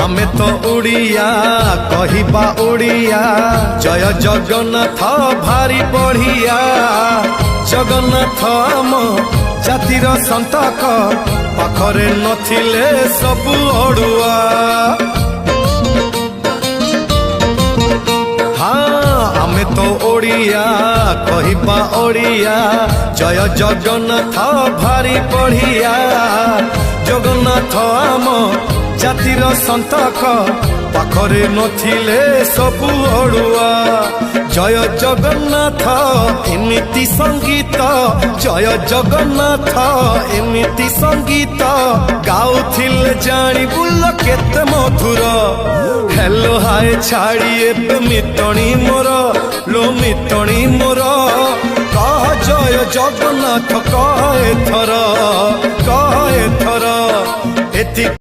आमे तो उड़िया कहिबा उड़िया जय जगन्नाथ भारी बढ़िया जगन्नाथ आम जातिर संतक पाखरे नथिले सबु अड़ुआ हाँ आमे तो ओडिया कहिबा ओडिया जय जगन्नाथ भारी बढ़िया जगन्नाथ आम जातिर संतक पाखरे नथिले सबु अड़ुआ जय जगन्नाथ एमिति संगीत जय जगन्नाथ एमिति संगीत गाउथिले जानी बुल केते मधुर हेलो हाय छाड़ी एबे मितणी मोर लो मितणी मोर कह जय जगन्नाथ कह एथर एति